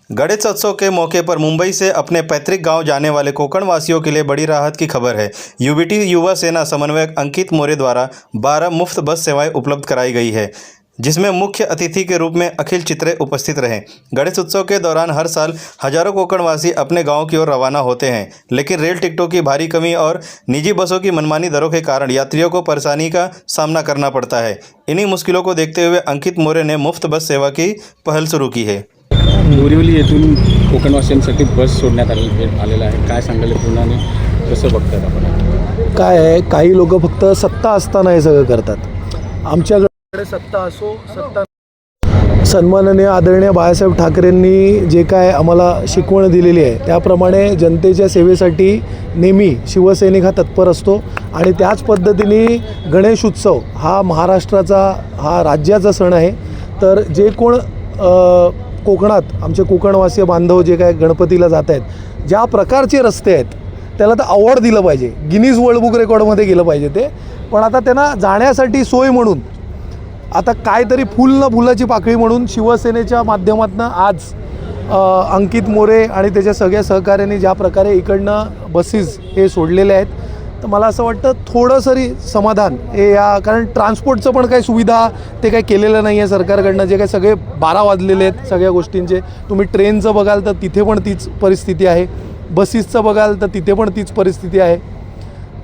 गणेश उत्सव के मौके पर मुंबई से अपने पैतृक गांव जाने वाले कोकण वासियों के लिए बड़ी राहत की खबर है। यूबीटी युवा सेना समन्वयक अंकित मोरे द्वारा 12 मुफ्त बस सेवाएं उपलब्ध कराई गई है, जिसमें मुख्य अतिथि के रूप में अखिल चित्रे उपस्थित रहे। गणेश उत्सव के दौरान हर साल हजारों कोकणवासी अपने गांव की ओर रवाना होते हैं, लेकिन रेल टिकटों की भारी कमी और निजी बसों की मनमानी दरों के कारण यात्रियों को परेशानी का सामना करना पड़ता है। इन्हीं मुश्किलों को देखते हुए अंकित मोरे ने मुफ्त बस सेवा की पहल शुरू की है। बोरिवली येथून कोकणवासियांसाठी बस सोडण्यात आलेला आहे। काय सांगाल पूर्णाने कसं बघतात आपण? काय आहे, काही लोक फक्त सत्ता असताना हे सगळं करतात। आमच्याकडे सत्ता असो सत्ता सन्माननीय आदरणीय बाळासाहेब ठाकरेंनी जे काय आम्हाला शिकवण दिलेली आहे त्याप्रमाणे जनतेच्या सेवेसाठी नेहमी शिवसैनिक हा तत्पर असतो आणि त्याच पद्धतीने गणेश उत्सव हा महाराष्ट्राचा हा राज्याचा सण आहे। तर जे कोण कोकणात आमचे कोकणवासीय बांधव जे काय गणपतीला जात आहेत, ज्या प्रकारचे रस्ते आहेत त्याला तर अवॉर्ड दिलं पाहिजे, गिनीज वर्ल्ड बुक रेकॉर्डमध्ये गेलं पाहिजे ते। पण आता त्यांना जाण्यासाठी सोय म्हणून आता काहीतरी फुल न फुलाची पाकळी म्हणून शिवसेनेच्या माध्यमातून आज अंकित मोरे आणि त्याच्या सगळ्या सहकार्यांनी ज्या प्रकारे इकडनं बसेस हे सोडलेले आहेत, तर मला असं वाटतं थोडंसरी समाधान हे या, कारण ट्रान्सपोर्टचं पण काही सुविधा ते काही केलेलं नाही आहे सरकारकडनं। जे काही सगळे 12 वाजलेले आहेत सगळ्या गोष्टींचे, तुम्ही ट्रेनचं बघाल तर तिथे पण तीच परिस्थिती आहे, बसेसचं बघाल तर तिथे पण तीच परिस्थिती आहे।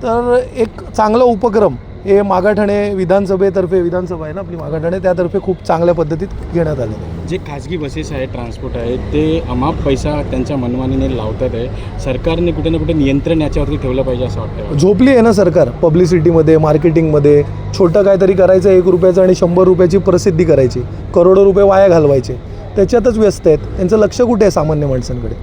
तर एक चांगला उपक्रम हे मागाठाणे विधानसभेतर्फे, विधानसभा आहे ना आपली मागाठाणे, त्यातर्फे खूप चांगल्या पद्धतीत घेण्यात आलेलं आहे। जे खाजगी बसेस आहेत, ट्रान्सपोर्ट आहे, ते अमाप पैसा त्यांच्या मनमानीने लावतात आहे। सरकारने कुठे ना कुठे नियंत्रण याच्यावरती ठेवलं पाहिजे असं वाटतं। झोपली आहे ना सरकार पब्लिसिटीमध्ये, मार्केटिंगमध्ये। छोटं काहीतरी करायचं 1 रुपयाचं आणि 100 रुपयाची प्रसिद्धी करायची, करोडो रुपये वाया घालवायचे, त्याच्यातच व्यस्त आहेत। त्यांचं लक्ष कुठे आहे सामान्य माणसांकडे?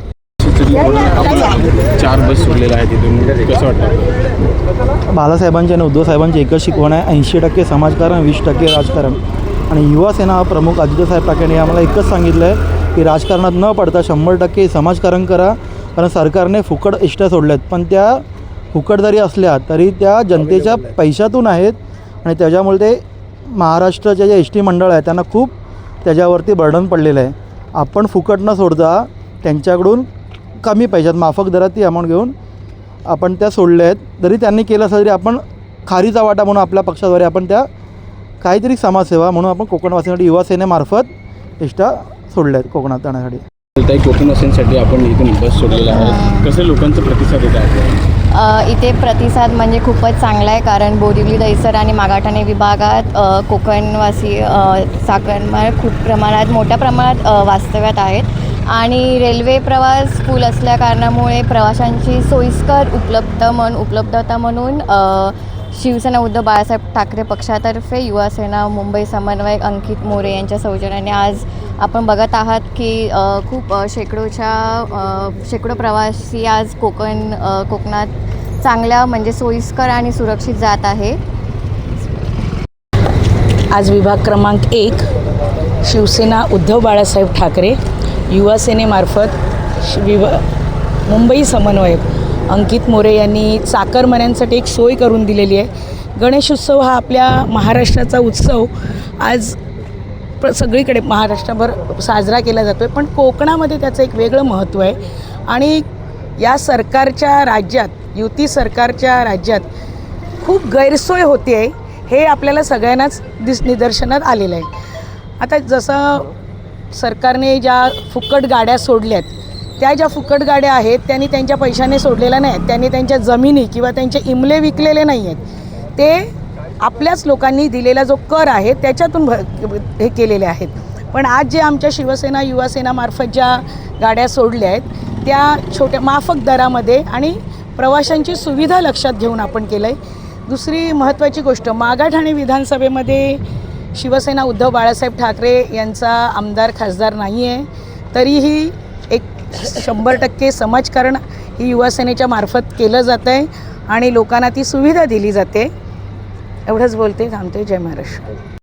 4 बस सोडलेल्या आहेत तिथून, कसं वाटतं? बाळासाहेबांची आणि उद्धव साहेबांची एकच शिकवण आहे, 80% समाजकारण 20% राजकारण। आणि युवा सेना प्रमुख आदित्यसाहेब ठाकरे आम्हाला एकच सांगितलं आहे की राजकारणात न पडता 100% समाजकारण करा, कारण सरकारने फुकट एसट्या सोडल्यात, पण त्या फुकट जरी असल्या तरी त्या जनतेच्या पैशातून आहेत आणि त्याच्यामुळे ते महाराष्ट्राच्या जे एस टी मंडळ आहे त्यांना खूप त्याच्यावरती बर्डन पडलेलं आहे। आपण फुकट न सोडता त्यांच्याकडून कमी पैशात माफक दरात ती अमाऊंट घेऊन आपण त्या सोडल्या आहेत। जरी त्यांनी केलं असं तरी आपण खारीचा वाटा म्हणून आपल्या पक्षाद्वारे आपण त्या काहीतरी समाजसेवा म्हणून आपण कोकणवासियांसाठी युवा सेनेमार्फत एसट्या सोडल्या आहेत कोकणात जाण्यासाठी। काही कोकणवासियांसाठी आपण इथून बस सोडलेला आहे, कसं लोकांचा प्रतिसाद येत आहे? इथे प्रतिसाद म्हणजे खूपच चांगला आहे, कारण बोरिवली, दहिसर आणि मागाठाणे विभागात कोकणवासी चाकणमाळ खूप प्रमाणात, मोठ्या प्रमाणात वास्तव्यात आहेत आणि रेल्वे प्रवास फुल असल्या कारणामुळे प्रवाशांची सोयीस्कर उपलब्धता म्हणून शिवसेना उद्धव बाळासाहेब ठाकरे पक्षातर्फे युवा सेना मुंबई समन्वयक अंकित मोरे यांच्या सौजन्याने आज आपण बघत आहात की खूप शेकडो प्रवासी आज कोकणात चांगल्या म्हणजे सोयीस्कर आणि सुरक्षित जात आहे। आज विभाग क्रमांक 1 शिवसेना उद्धव बाळासाहेब ठाकरे युवा सेनेमार्फत मुंबई समन्वयक अंकित मोरे यांनी चाकरमान्यांसाठी एक सोय करून दिलेली आहे। गणेश उत्सव हा आपल्या महाराष्ट्राचा उत्सव आज सगळीकडे महाराष्ट्रभर साजरा केला जातो आहे, पण कोकणामध्ये त्याचं एक वेगळं महत्त्व आहे आणि या सरकारच्या राज्यात, युती सरकारच्या राज्यात खूप गैरसोय होते आहे, हे आपल्याला सगळ्यांनाच निदर्शनात आलेलं आहे। आता जसं सरकारने ज्या फुकट गाड्या सोडल्यात, त्या ज्या फुकट गाड्या आहेत त्यांनी त्यांच्या पैशाने सोडलेल्या नाही आहेत, त्यांनी त्यांच्या जमिनी किंवा त्यांचे इमले विकलेले नाही आहेत, ते आपल्याच लोकांनी दिलेला जो कर आहे त्याच्यातून हे केलेले आहेत। पण आज जे आमच्या शिवसेना युवा सेनामार्फत ज्या गाड्या सोडल्या आहेत त्या छोट्या माफक दरामध्ये आणि प्रवाशांची सुविधा लक्षात घेऊन आपण केलं आहे। दुसरी महत्त्वाची गोष्ट, मागाठाणे विधानसभेमध्ये शिवसेना उद्धव बाळासाहेब ठाकरे यांचा आमदार खासदार नाही आहे, तरीही एक 100% समाजकारण ही युवा सेनेच्या मार्फत केलं जातं आहे आणि लोकांना ती सुविधा दिली जाते। एवढंच बोलते, थांबते। जय महाराष्ट्र।